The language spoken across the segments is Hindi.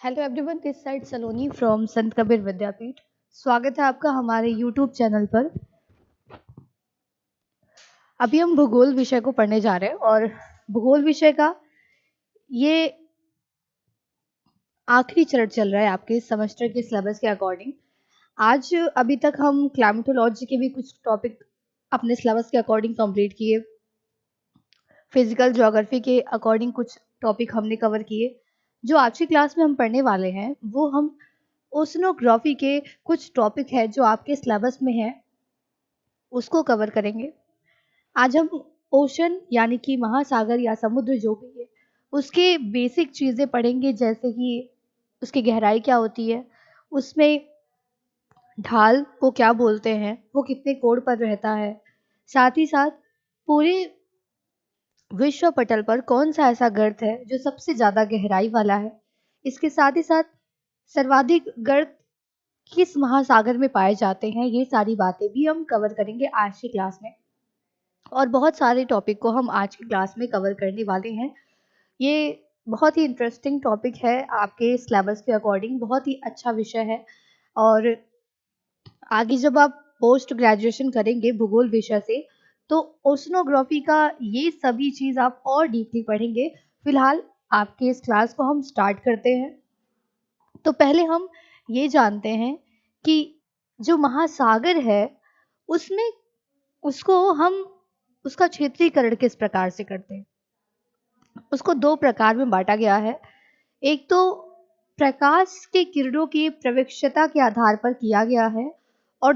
Hello everyone, this side Saloni from संत कबीर विद्यापीठ। स्वागत है आपका हमारे यूट्यूब चैनल पर। अभी हम भूगोल विषय को पढ़ने जा रहे हैं और भूगोल विषय का ये आखिरी चरण चल रहा है आपके सेमेस्टर के सिलेबस के अकॉर्डिंग। आज अभी तक हम क्लाइमेटोलॉजी के भी कुछ टॉपिक अपने सिलेबस के अकॉर्डिंग कंप्लीट किए। फिजिकल ज्योग्राफी के अकॉर्डिंग कुछ टॉपिक हमने कवर किए। जो आज की क्लास में हम पढ़ने वाले हैं वो हम ओशनोग्राफी के कुछ टॉपिक है जो आपके सिलेबस में है उसको कवर करेंगे। आज हम ओशन यानी कि महासागर या समुद्र जो भी है उसके बेसिक चीज़ें पढ़ेंगे, जैसे कि उसकी गहराई क्या होती है, उसमें ढाल को क्या बोलते हैं, वो कितने कोण पर रहता है, साथ ही साथ पूरे विश्व पटल पर कौन सा ऐसा गर्त है जो सबसे ज़्यादा गहराई वाला है, इसके साथ ही साथ सर्वाधिक गर्त किस महासागर में पाए जाते हैं, ये सारी बातें भी हम कवर करेंगे आज की क्लास में। और बहुत सारे टॉपिक को हम आज की क्लास में कवर करने वाले हैं। ये बहुत ही इंटरेस्टिंग टॉपिक है, आपके सिलेबस के अकॉर्डिंग बहुत ही अच्छा विषय है। और आगे जब आप पोस्ट ग्रेजुएशन करेंगे भूगोल विषय से तो ओशनोग्राफी का ये सभी चीज़ आप और डीपली पढ़ेंगे। फिलहाल आपके इस क्लास को हम स्टार्ट करते हैं। तो पहले हम ये जानते हैं कि जो महासागर है उसमें उसको हम उसका क्षेत्रीकरण किस प्रकार से करते हैं। उसको दो प्रकार में बांटा गया है। एक तो प्रकाश के किरणों की प्रवेक्षता के आधार पर किया गया है और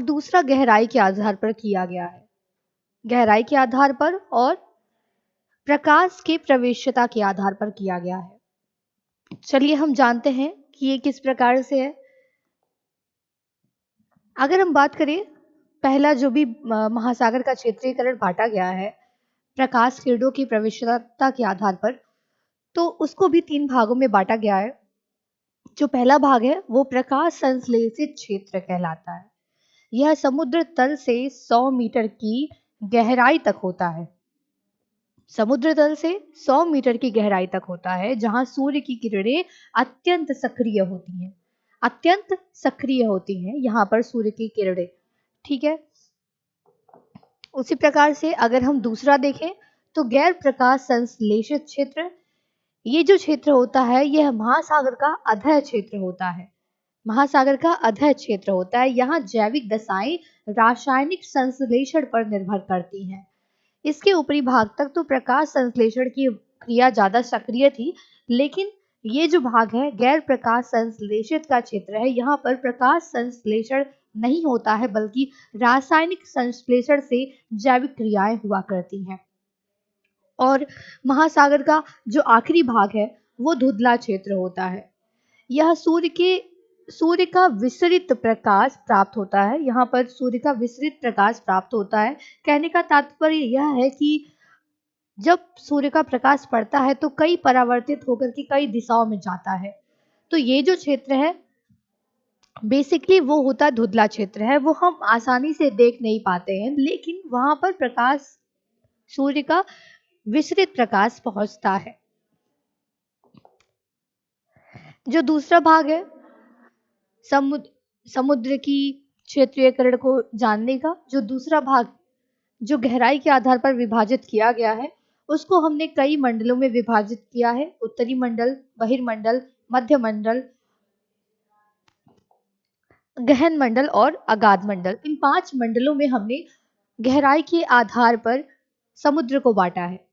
दूसरा गहराई के आधार पर किया गया है। गहराई के आधार पर और प्रकाश की प्रवेशता के आधार पर किया गया है। चलिए हम जानते हैं कि ये किस प्रकार से है। अगर हम बात करें पहला जो भी महासागर का क्षेत्रीकरण बांटा गया है प्रकाश किरणों की प्रवेशता के आधार पर, तो उसको भी तीन भागों में बांटा गया है। जो पहला भाग है वो प्रकाश संश्लेषित क्षेत्र कहलाता है। यह समुद्र तल से 100 मीटर की गहराई तक होता है। समुद्र तल से 100 मीटर की गहराई तक होता है, जहां सूर्य की किरणें अत्यंत सक्रिय होती हैं। अत्यंत सक्रिय होती हैं यहाँ पर सूर्य की किरणें। ठीक है। उसी प्रकार से अगर हम दूसरा देखें तो गैर प्रकाश संश्लेषित क्षेत्र, ये जो क्षेत्र होता है यह महासागर का अधः क्षेत्र होता है। महासागर का अधः क्षेत्र होता है। यहाँ जैविक दशाएं रासायनिक संश्लेषण पर निर्भर करती हैं। इसके ऊपरी भाग तक तो प्रकाश संश्लेषण की क्रिया ज्यादा सक्रिय थी, लेकिन ये जो भाग है गैर प्रकाश संश्लेषित का क्षेत्र है, यहाँ पर प्रकाश संश्लेषण नहीं होता है बल्कि रासायनिक संश्लेषण से जैविक क्रियाएं हुआ करती हैं। और महासागर का जो आखिरी भाग है वो धुंधला क्षेत्र होता है। यह सूर्य का विसरित प्रकाश प्राप्त होता है। यहाँ पर सूर्य का विसरित प्रकाश प्राप्त होता है। कहने का तात्पर्य यह है कि जब सूर्य का प्रकाश पड़ता है तो कई परावर्तित होकर के कई दिशाओं में जाता है। तो ये जो क्षेत्र है बेसिकली वो होता धुंधला क्षेत्र है, वो हम आसानी से देख नहीं पाते हैं, लेकिन वहां पर प्रकाश सूर्य का विसरित प्रकाश पहुंचता है। जो दूसरा भाग है समुद्र की क्षेत्रीयकरण को जानने का, जो दूसरा भाग जो गहराई के आधार पर विभाजित किया गया है उसको हमने कई मंडलों में विभाजित किया है। उत्तरी मंडल, बहिर्मंडल, मध्य मंडल, गहन मंडल और अगाध मंडल। इन 5 मंडलों में हमने गहराई के आधार पर समुद्र को बांटा है।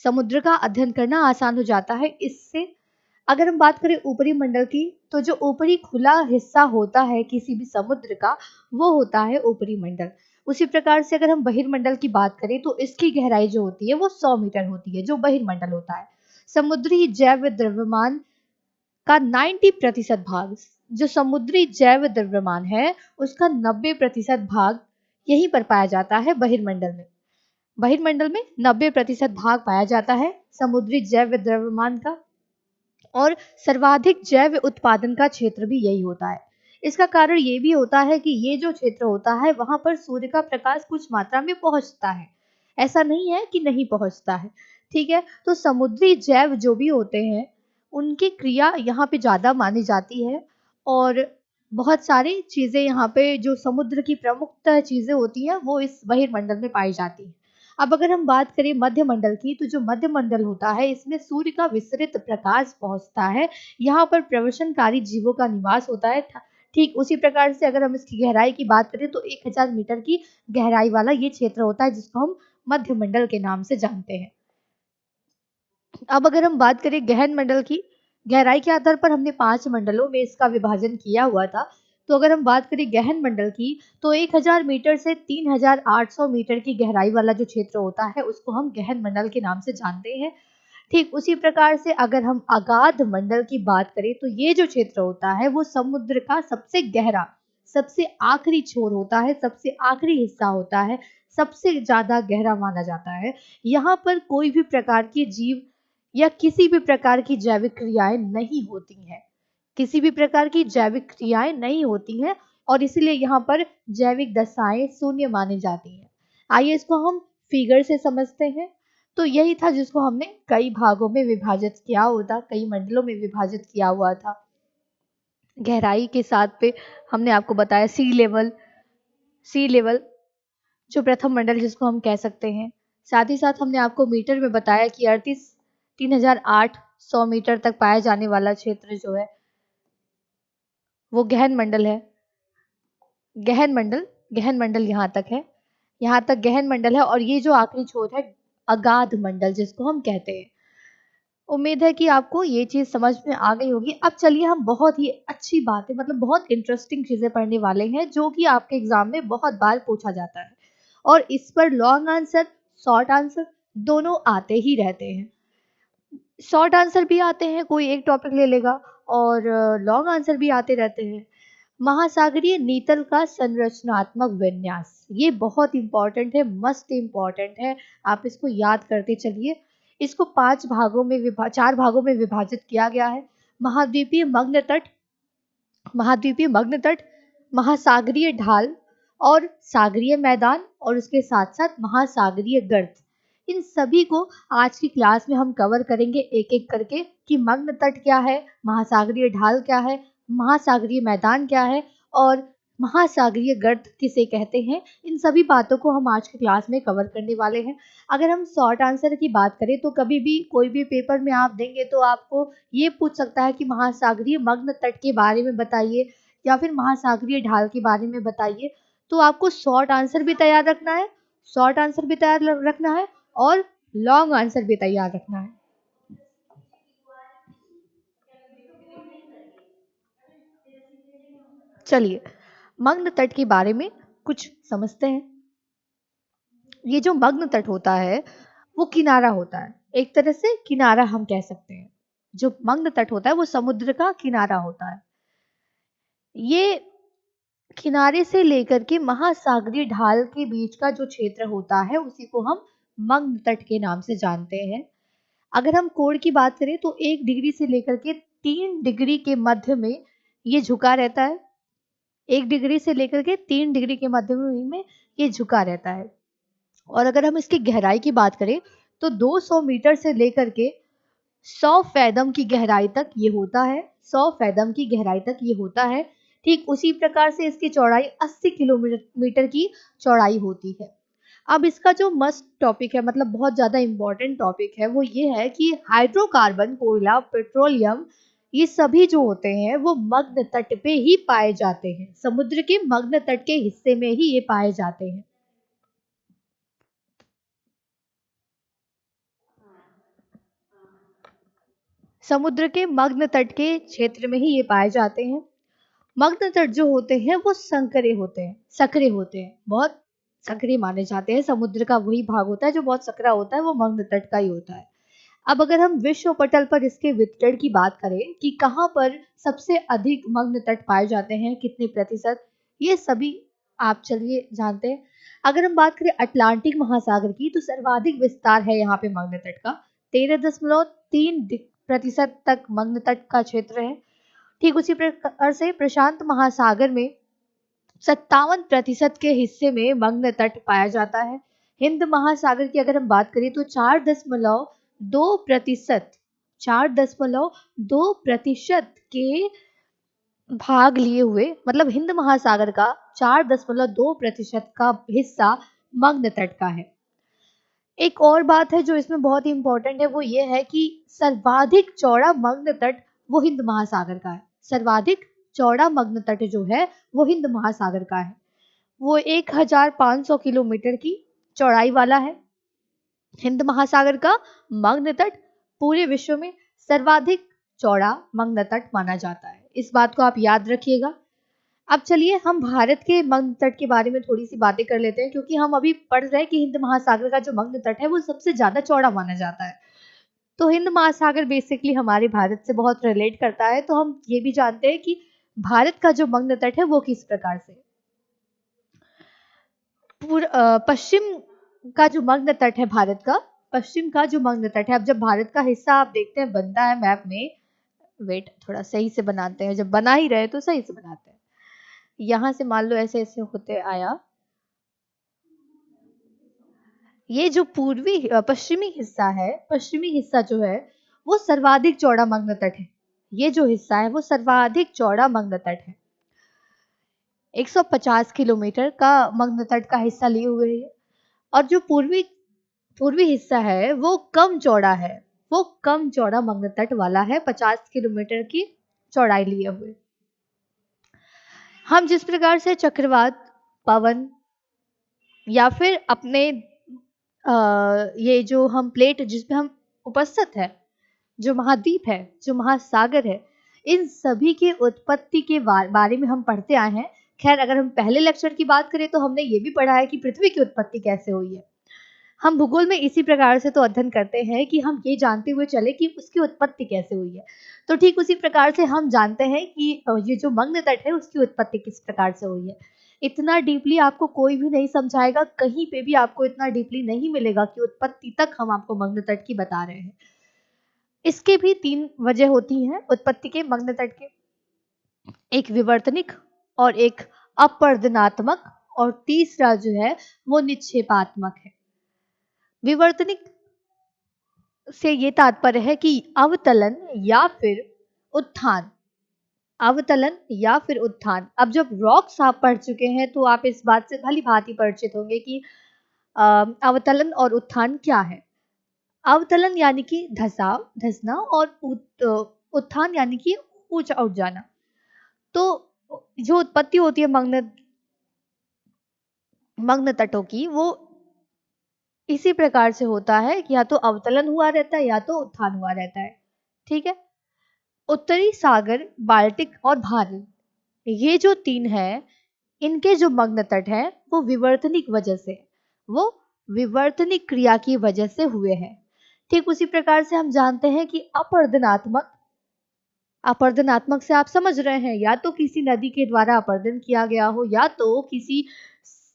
समुद्र का अध्ययन करना आसान हो जाता है इससे। अगर हम बात करें ऊपरी मंडल की, तो जो ऊपरी खुला हिस्सा होता है किसी भी समुद्र का वो होता है ऊपरी मंडल। उसी प्रकार से अगर हम बहिर्मंडल की बात करें तो इसकी गहराई जो होती है वो 100 मीटर होती है, जो बहिर्मंडल होता है। समुद्री जैव द्रव्यमान का 90% भाग, जो समुद्री जैव द्रव्यमान है उसका 90% भाग यहीं पर पाया जाता है बहिर्मंडल में। बहिर्मंडल में 90% भाग पाया जाता है समुद्री जैव द्रव्यमान का। और सर्वाधिक जैव उत्पादन का क्षेत्र भी यही होता है। इसका कारण ये भी होता है कि ये जो क्षेत्र होता है वहां पर सूर्य का प्रकाश कुछ मात्रा में पहुंचता है। ऐसा नहीं है कि नहीं पहुंचता है। ठीक है, तो समुद्री जैव जो भी होते हैं उनकी क्रिया यहाँ पे ज़्यादा मानी जाती है और बहुत सारी चीज़ें यहाँ पे जो समुद्र की प्रमुखतः चीज़ें होती हैं वो इस बहिर्मंडल में पाई जाती हैं। अब अगर हम बात करें मध्य मंडल की, तो जो मध्य मंडल होता है इसमें सूर्य का विस्तृत प्रकाश पहुंचता है। यहाँ पर प्रवशनकारी जीवों का निवास होता है। ठीक उसी प्रकार से अगर हम इसकी गहराई की बात करें तो 1000 मीटर की गहराई वाला ये क्षेत्र होता है जिसको हम मध्य मंडल के नाम से जानते हैं। अब अगर हम बात करें गहन मंडल की, गहराई के आधार पर हमने 5 मंडलों में इसका विभाजन किया हुआ था। तो अगर हम बात करें गहन मंडल की, तो 1000 मीटर से 3800 मीटर की गहराई वाला जो क्षेत्र होता है उसको हम गहन मंडल के नाम से जानते हैं। ठीक उसी प्रकार से अगर हम अगाध मंडल की बात करें तो ये जो क्षेत्र होता है वो समुद्र का सबसे गहरा, सबसे आखिरी छोर होता है, सबसे आखिरी हिस्सा होता है, सबसे ज्यादा गहरा माना जाता है। यहाँ पर कोई भी प्रकार की जीव या किसी भी प्रकार की जैविक क्रियाएं नहीं होती हैं, किसी भी प्रकार की जैविक क्रियाएं नहीं होती हैं और इसीलिए यहाँ पर जैविक दशाएं शून्य मानी जाती हैं। आइए इसको हम फिगर से समझते हैं। तो यही था जिसको हमने कई भागों में विभाजित किया होता, कई मंडलों में विभाजित किया हुआ था। गहराई के साथ पे हमने आपको बताया सी लेवल जो प्रथम मंडल जिसको हम कह सकते हैं। साथ ही साथ हमने आपको मीटर में बताया कि 3800 मीटर तक पाया जाने वाला क्षेत्र जो है वो गहन मंडल है। गहन मंडल यहाँ तक है, यहाँ तक गहन मंडल है और ये जो आखिरी छोर है अगाध मंडल जिसको हम कहते हैं। उम्मीद है कि आपको ये चीज समझ में आ गई होगी। अब चलिए हम बहुत ही अच्छी बातें, मतलब बहुत इंटरेस्टिंग चीजें पढ़ने वाले हैं जो कि आपके एग्जाम में बहुत बार पूछा जाता है और इस पर लॉन्ग आंसर, शॉर्ट आंसर दोनों आते ही रहते हैं। शॉर्ट आंसर भी आते हैं, कोई एक टॉपिक ले लेगा, और लॉन्ग आंसर भी आते रहते हैं। महासागरीय नीतल का संरचनात्मक विन्यास, ये बहुत इंपॉर्टेंट है, मस्ट इंपॉर्टेंट है, आप इसको याद करते चलिए। इसको 4 भागों में विभाजित किया गया है। महाद्वीपीय मग्न तट, महासागरीय ढाल और सागरीय मैदान और उसके साथ साथ महासागरीय गर्त। इन सभी को आज की क्लास में हम कवर करेंगे एक एक करके कि मग्न तट क्या है, महासागरीय ढाल क्या है, महासागरीय मैदान क्या है और महासागरीय गर्त किसे कहते हैं। इन सभी बातों को हम आज की क्लास में कवर करने वाले हैं। अगर हम शॉर्ट आंसर की बात करें तो कभी भी कोई भी पेपर में आप देंगे तो आपको ये पूछ सकता है कि महासागरीय मग्न तट के बारे में बताइए या फिर महासागरीय ढाल के बारे में बताइए। तो आपको शॉर्ट आंसर भी तैयार रखना है, शॉर्ट आंसर भी तैयार रखना है और लॉन्ग आंसर भी तैयार रखना है। चलिए मग्न तट के बारे में कुछ समझते हैं। ये जो मग्न तट होता है वो किनारा होता है, एक तरह से किनारा हम कह सकते हैं। जो मग्न तट होता है वो समुद्र का किनारा होता है। ये किनारे से लेकर के महासागरीय ढाल के बीच का जो क्षेत्र होता है उसी को हम मग्न तट के नाम से जानते हैं। अगर हम कोण की बात करें तो 1 डिग्री से लेकर के 3 डिग्री के मध्य में ये झुका रहता है। 1 डिग्री से लेकर के 3 डिग्री के मध्य में ये झुका रहता है। और अगर हम इसकी गहराई की बात करें तो 200 मीटर से लेकर के 100 फैदम की गहराई तक ये होता है। 100 फैदम की गहराई तक ये होता है। ठीक उसी प्रकार से इसकी चौड़ाई 80 किलोमीटर की चौड़ाई होती है। अब इसका जो मस्ट टॉपिक है, मतलब बहुत ज्यादा इंपॉर्टेंट टॉपिक है, वो ये है कि हाइड्रोकार्बन, कोयला, पेट्रोलियम, ये सभी जो होते हैं वो मग्न तट पे ही पाए जाते हैं। समुद्र के मग्न तट के हिस्से में ही ये पाए जाते हैं। समुद्र के मग्न तट के क्षेत्र में ही ये पाए जाते हैं। मग्न तट जो होते हैं वो संकरे होते हैं, सकरे होते हैं, बहुत सकरे माने जाते हैं। समुद्र का वही भाग होता है जो बहुत सकरा होता है, वो मग्न तट का ही होता है। अब अगर हम विश्व पटल पर इसके वितरण की बात करें कि कहाँ पर सबसे अधिक मग्न तट पाए जाते हैं, कितने प्रतिशत, ये सभी आप चलिए जानते हैं। अगर हम बात करें अटलांटिक महासागर की तो सर्वाधिक विस्तार है यहाँ पे मग्न तट का, 13.3% तक मग्न तट का क्षेत्र है। ठीक उसी प्रकार से प्रशांत महासागर में 57% के हिस्से में मग्न तट पाया जाता है। हिंद महासागर की अगर हम बात करें तो 4.2% के भाग लिए हुए, मतलब हिंद महासागर का 4.2% का हिस्सा मग्न तट का है। एक और बात है जो इसमें बहुत ही इंपॉर्टेंट है, वो ये है कि सर्वाधिक चौड़ा मग्न तट वो हिंद महासागर का है। सर्वाधिक चौड़ा मग्न तट जो है वो हिंद महासागर का है। वो 1500 किलोमीटर की चौड़ाई वाला है। हिंद महासागर का मग्न तट पूरे विश्व में सर्वाधिक चौड़ा मग्न तट माना जाता है। इस बात को आप याद रखिएगा। अब चलिए हम भारत के मग्न तट के बारे में थोड़ी सी बातें कर लेते हैं, क्योंकि हम अभी पढ़ रहे हैं कि हिंद महासागर का जो मग्न तट है वो सबसे ज्यादा चौड़ा माना जाता है। तो हिंद महासागर बेसिकली हमारे भारत से बहुत रिलेट करता है। तो हम ये भी जानते हैं कि भारत का जो मग्न तट है वो किस प्रकार से, पश्चिम का जो मग्न तट है भारत का, पश्चिम का जो मग्न तट है, अब जब भारत का हिस्सा आप देखते हैं बनता है मैप में, वेट थोड़ा सही से बनाते हैं, जब बना ही रहे तो सही से बनाते हैं। यहां से मान लो ऐसे ऐसे होते आया, ये जो पश्चिमी हिस्सा है, पश्चिमी हिस्सा जो है वो सर्वाधिक चौड़ा मग्न तट है। ये जो हिस्सा है वो सर्वाधिक चौड़ा मग्न तट है। 150 किलोमीटर का मग्न तट का हिस्सा लिए हुए है। और जो पूर्वी पूर्वी हिस्सा है वो कम चौड़ा है, वो कम चौड़ा मग्न तट वाला है, 50 किलोमीटर की चौड़ाई लिए हुए। हम जिस प्रकार से चक्रवात, पवन या फिर अपने ये जो हम प्लेट जिसपे हम उपस्थित है, जो महाद्वीप है, जो महासागर है, इन सभी के उत्पत्ति के बारे में हम पढ़ते आए हैं। खैर अगर हम पहले लेक्चर की बात करें तो हमने ये भी पढ़ा है कि पृथ्वी की उत्पत्ति कैसे हुई है। हम भूगोल में इसी प्रकार से तो अध्ययन करते हैं कि हम ये जानते हुए चले कि उसकी उत्पत्ति कैसे हुई है। तो ठीक उसी प्रकार से हम जानते हैं कि ये जो मग्न तट है उसकी उत्पत्ति किस प्रकार से हुई है। इतना डीपली आपको कोई भी नहीं समझाएगा, कहीं पे भी आपको इतना डीपली नहीं मिलेगा कि उत्पत्ति तक हम आपको मग्न तट की बता रहे हैं। इसके भी 3 वजह होती हैं उत्पत्ति के, मग्न तट के, एक विवर्तनिक और एक अपवर्तनात्मक, और तीसरा जो है वो निक्षेपात्मक है। विवर्तनिक से ये तात्पर्य है कि अवतलन या फिर उत्थान, अवतलन या फिर उत्थान। अब जब रॉक्स आप पढ़ चुके हैं तो आप इस बात से भली भांति परिचित होंगे कि अवतलन और उत्थान क्या है। अवतलन यानी कि धसाव, धसना, और उत्थान यानी कि ऊंचा उठ जाना। तो जो उत्पत्ति होती है मग्न तटों की, वो इसी प्रकार से होता है कि या तो अवतलन हुआ रहता है या तो उत्थान हुआ रहता है। ठीक है। उत्तरी सागर, बाल्टिक और भारत, ये जो 3 है, इनके जो मग्न तट है वो विवर्तनिक वजह से, वो विवर्तनिक क्रिया की वजह से हुए हैं। ठीक उसी प्रकार से हम जानते हैं कि अपवर्तनात्मक, अपवर्तनात्मक से आप समझ रहे हैं या तो किसी नदी के द्वारा अपवर्तन किया गया हो या तो किसी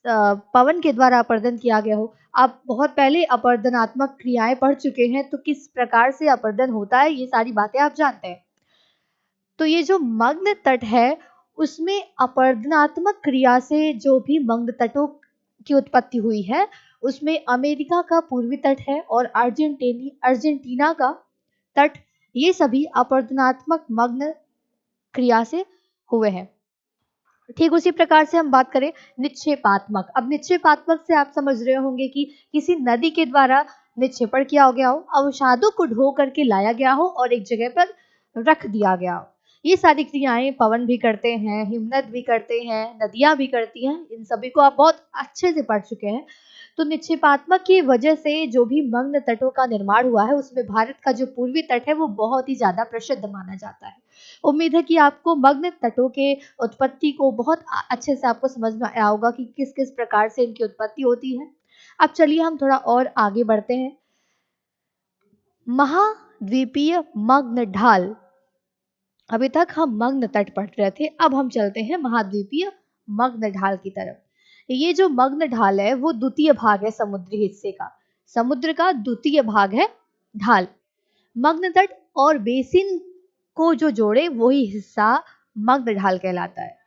पवन के द्वारा अपवर्तन किया गया हो। आप बहुत पहले अपवर्तनात्मक क्रियाएं पढ़ चुके हैं, तो किस प्रकार से अपवर्तन होता है ये सारी बातें आप जानते हैं। तो ये जो मग्न तट है उसमें अपवर्तनात्मक क्रिया से जो भी मग्न तटों की उत्पत्ति हुई है, उसमें अमेरिका का पूर्वी तट है और अर्जेंटीना का तट, ये सभी अपवर्तनात्मक मग्न क्रिया से हुए हैं। ठीक उसी प्रकार से हम बात करें निक्षेपात्मक। अब निक्षेपात्मक से आप समझ रहे होंगे कि किसी नदी के द्वारा निक्षेपण किया गया हो, अवसादों को ढो करके लाया गया हो और एक जगह पर रख दिया गया हो। ये सारी क्रियाएं पवन भी करते हैं, हिमनद भी करते हैं, नदियां भी करती हैं। इन सभी को आप बहुत अच्छे से पढ़ चुके हैं। तो निक्षेपात्मक की वजह से जो भी मग्न तटों का निर्माण हुआ है उसमें भारत का जो पूर्वी तट है वो बहुत ही ज्यादा प्रसिद्ध माना जाता है। उम्मीद है कि आपको मग्न तटों के उत्पत्ति को बहुत अच्छे से आपको समझ में आया होगा कि किस किस प्रकार से इनकी उत्पत्ति होती है। अब चलिए हम थोड़ा और आगे बढ़ते हैं। महाद्वीपीय मग्न ढाल, अभी तक हम मग्न तट पढ़ रहे थे, अब हम चलते हैं महाद्वीपीय मग्न ढाल की तरफ। ये जो मग्न ढाल है वो द्वितीय भाग है समुद्री हिस्से का, समुद्र का द्वितीय भाग है ढाल। मग्न तट और बेसिन को जो जोड़े वही हिस्सा मग्न ढाल कहलाता है।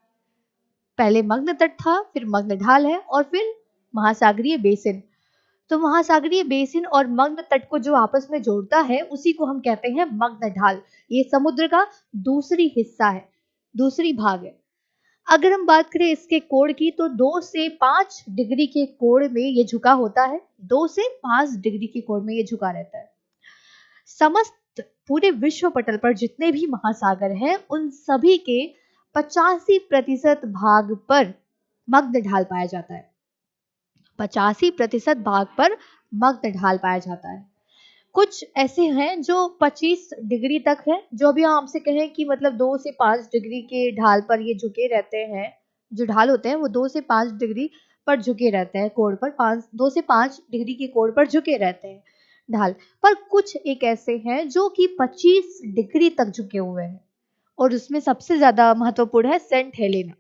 पहले मग्न तट था, फिर मग्न ढाल है और फिर महासागरीय बेसिन। तो महासागरीय बेसिन और मग्न तट को जो आपस में जोड़ता है उसी को हम कहते हैं मग्न ढाल। ये समुद्र का दूसरी हिस्सा है, दूसरी भाग है। अगर हम बात करें इसके कोण की तो 2 से 5 डिग्री के कोण में ये झुका होता है। 2 से 5 डिग्री के कोण में ये झुका रहता है। समस्त पूरे विश्व पटल पर जितने भी महासागर हैं उन सभी के 85% भाग पर मग्न ढाल पाया जाता है। 85% भाग पर मग्न ढाल पाया जाता है। कुछ ऐसे हैं जो 25 डिग्री तक है, जो भी हम आपसे कहें कि मतलब 2 से 5 डिग्री के ढाल पर ये झुके रहते हैं। जो ढाल होते हैं वो 2 से 5 डिग्री पर झुके रहते हैं, कोण पर 2 से 5 डिग्री के कोण पर झुके रहते हैं ढाल। पर कुछ एक ऐसे हैं जो कि 25 डिग्री तक झुके हुए हैं और उसमें सबसे ज्यादा महत्वपूर्ण है सेंट हेलेना।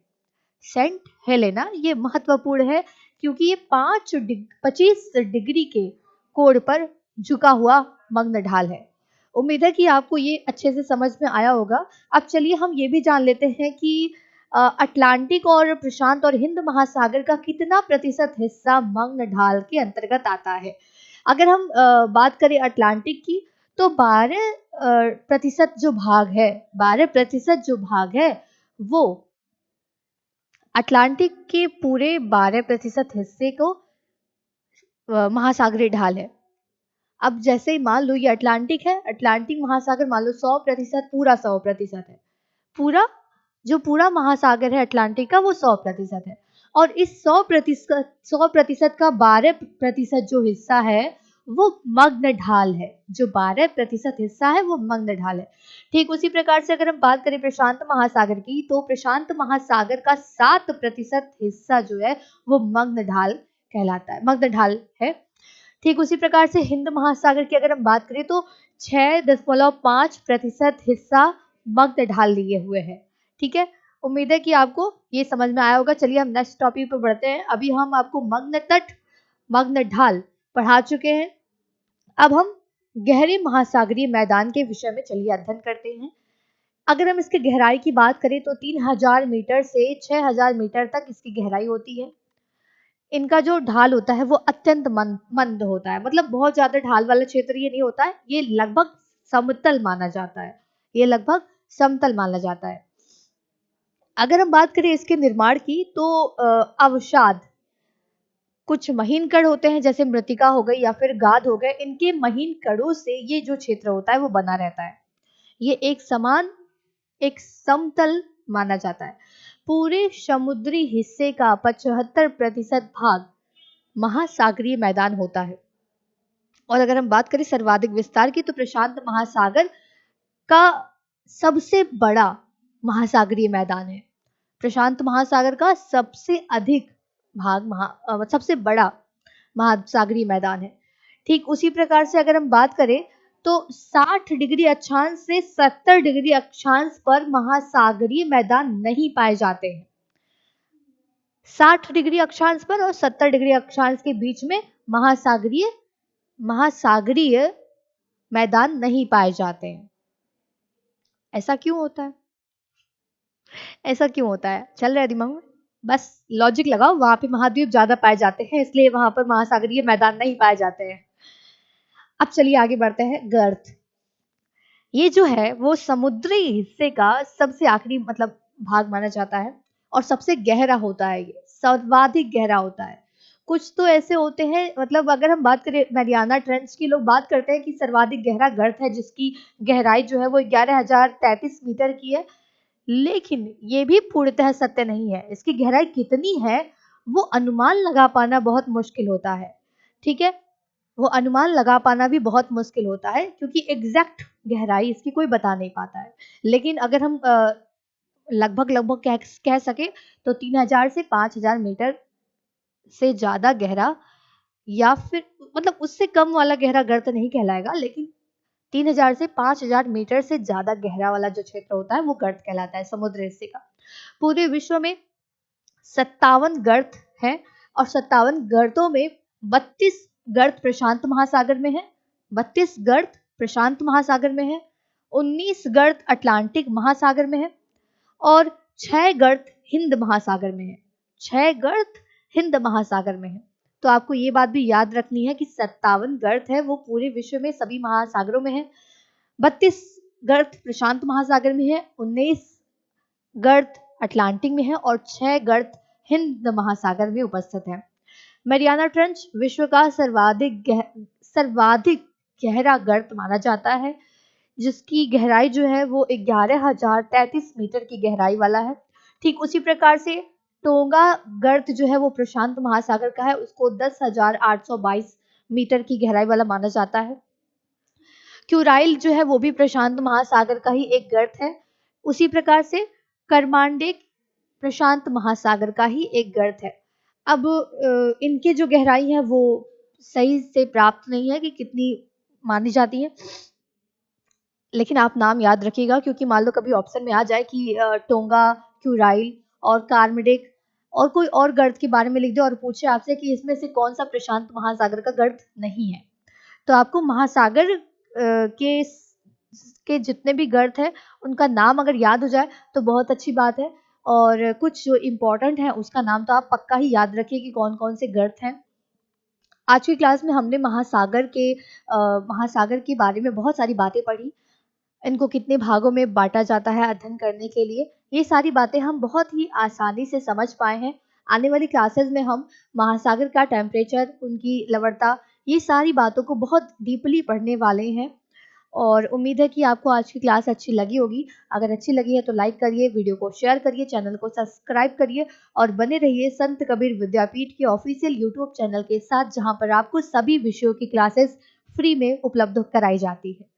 सेंट हेलेना ये महत्वपूर्ण है क्योंकि ये 25 डिग्री के कोण पर झुका हुआ मग्न ढाल है। उम्मीद है कि आपको ये अच्छे से समझ में आया होगा। अब चलिए हम ये भी जान लेते हैं कि अटलांटिक और प्रशांत और हिंद महासागर का कितना प्रतिशत हिस्सा मग्न ढाल के अंतर्गत आता है। अगर हम बात करें अटलांटिक की तो 12% जो भाग है, 12% जो भाग है वो अटलांटिक के पूरे 12% हिस्से को महासागरीय ढाल है। अब जैसे ही मान लो ये अटलांटिक है, अटलांटिक महासागर मान लो 100%, पूरा 100% है। पूरा जो पूरा महासागर है अटलांटिक का वो 100% है और इस 100% का 12% जो हिस्सा है वो मग्न ढाल है। जो 12% हिस्सा है वो मग्न ढाल है। ठीक उसी प्रकार से अगर हम बात करें प्रशांत महासागर की तो प्रशांत महासागर का 7% हिस्सा जो है वो मग्न ढाल कहलाता है, मग्न ढाल है। ठीक उसी प्रकार से हिंद महासागर की अगर हम बात करें तो 6.5% हिस्सा मग्न ढाल लिए हुए है। ठीक है, उम्मीद है कि आपको ये समझ में आया होगा। चलिए हम नेक्स्ट टॉपिक पर बढ़ते हैं। अभी हम आपको मग्न तट, मग्न ढाल पढ़ा चुके हैं। अब हम गहरे महासागरीय मैदान के विषय में चलिए अध्ययन करते हैं। अगर हम इसकी गहराई की बात करें तो 3000 मीटर से 6000 मीटर तक इसकी गहराई होती है। इनका जो ढाल होता है वो अत्यंत मंद होता है, मतलब बहुत ज्यादा ढाल वाला क्षेत्र ये नहीं होता है। ये लगभग समतल माना जाता है, ये लगभग समतल माना जाता है। अगर हम बात करें इसके निर्माण की तो अवसाद, कुछ महीन कण होते हैं जैसे मृतिका हो गई या फिर गाद हो गए, इनके महीन कणों से ये जो क्षेत्र होता है वो बना रहता है। ये एक समान, एक समतल माना जाता है। पूरे समुद्री हिस्से का 75% भाग महासागरीय मैदान होता है। और अगर हम बात करें सर्वाधिक विस्तार की तो प्रशांत महासागर का सबसे बड़ा महासागरीय मैदान है। प्रशांत महासागर का सबसे अधिक भाग सबसे बड़ा महासागरीय मैदान है। ठीक उसी प्रकार से अगर हम बात करें तो 60 डिग्री अक्षांश से 70 डिग्री अक्षांश पर महासागरीय मैदान नहीं पाए जाते हैं। 60 डिग्री अक्षांश पर और 70 डिग्री अक्षांश के बीच में महासागरीय मैदान नहीं पाए जाते हैं। ऐसा क्यों होता है? ऐसा क्यों होता है? चल रहा है दिमाग में? बस लॉजिक लगाओ, वहां पे महाद्वीप ज्यादा पाए जाते हैं इसलिए वहां पर महासागरीय मैदान नहीं पाए जाते हैं। अब चलिए आगे बढ़ते हैं। गर्त, ये जो है वो समुद्री हिस्से का सबसे आखिरी मतलब भाग माना जाता है और सबसे गहरा होता है। ये सर्वाधिक गहरा होता है। कुछ तो ऐसे होते हैं, मतलब अगर हम बात करें मैरियाना ट्रेंच की, लोग बात करते हैं कि सर्वाधिक गहरा गर्त है जिसकी गहराई जो है वो 11,033 मीटर की है, लेकिन ये भी पूर्णतः सत्य नहीं है। इसकी गहराई कितनी है वो अनुमान लगा पाना बहुत मुश्किल होता है। ठीक है, वो अनुमान लगा पाना भी बहुत मुश्किल होता है क्योंकि एग्जैक्ट गहराई इसकी कोई बता नहीं पाता है। लेकिन अगर हम लगभग कह सके तो 3000 से 5000 मीटर से ज्यादा गहरा या फिर मतलब उससे कम वाला गहरा गर्त नहीं कहलाएगा, लेकिन 3000 से 5000 मीटर से ज्यादा गहरा वाला जो क्षेत्र होता है वो गर्त कहलाता है, समुद्र हिस्से का। पूरे विश्व में 57 गर्त हैं और 57 गर्तों में 32 गर्त प्रशांत महासागर में है, 32 गर्त प्रशांत महासागर में है, 19 गर्त अटलांटिक महासागर में है और 6 गर्त हिंद महासागर में है। 6 गर्त हिंद महासागर में है। तो आपको ये बात भी याद रखनी है कि 57 गर्त है वो पूरे विश्व में सभी महासागरों में है, 32 गर्त प्रशांत महासागर में है, 19 गर्त अटलांटिक में है और 6 गर्त हिंद महासागर में उपस्थित है। मैरियाना ट्रेंच विश्व का सर्वाधिक गहरा गर्त माना जाता है, जिसकी गहराई जो है वो 11,033 मीटर की गहराई वाला है। ठीक उसी प्रकार से टोंगा गर्त जो है वो प्रशांत महासागर का है, उसको 10,822 मीटर की गहराई वाला माना जाता है। क्यूराइल जो है वो भी प्रशांत महासागर का ही एक गर्त है। उसी प्रकार से करमांडेक प्रशांत महासागर का ही एक गर्त है। अब इनके जो गहराई है वो सही से प्राप्त नहीं है कि कितनी मानी जाती है, लेकिन आप नाम याद रखिएगा, क्योंकि मान लो कभी ऑप्शन में आ जाए कि टोंगा, क्यूराइल और कार्मेडिक और कोई और गर्त के बारे में लिख दे और पूछे आपसे कि इसमें से कौन सा प्रशांत महासागर का गर्त नहीं है, तो आपको महासागर के जितने भी गर्त है उनका नाम अगर याद हो जाए तो बहुत अच्छी बात है, और कुछ जो इम्पोर्टेंट है उसका नाम तो आप पक्का ही याद रखिए कि कौन कौन से गर्त हैं। आज की क्लास में हमने महासागर के बारे में बहुत सारी बातें पढ़ी, इनको कितने भागों में बांटा जाता है अध्ययन करने के लिए, ये सारी बातें हम बहुत ही आसानी से समझ पाए हैं। आने वाली क्लासेस में हम महासागर का टेम्परेचर, उनकी लवणता, ये सारी बातों को बहुत डीपली पढ़ने वाले हैं, और उम्मीद है कि आपको आज की क्लास अच्छी लगी होगी। अगर अच्छी लगी है तो लाइक करिए, वीडियो को शेयर करिए, चैनल को सब्सक्राइब करिए और बने रहिए संत कबीर विद्यापीठ के ऑफिशियल यूट्यूब चैनल के साथ, जहां पर आपको सभी विषयों की क्लासेस फ्री में उपलब्ध कराई जाती है।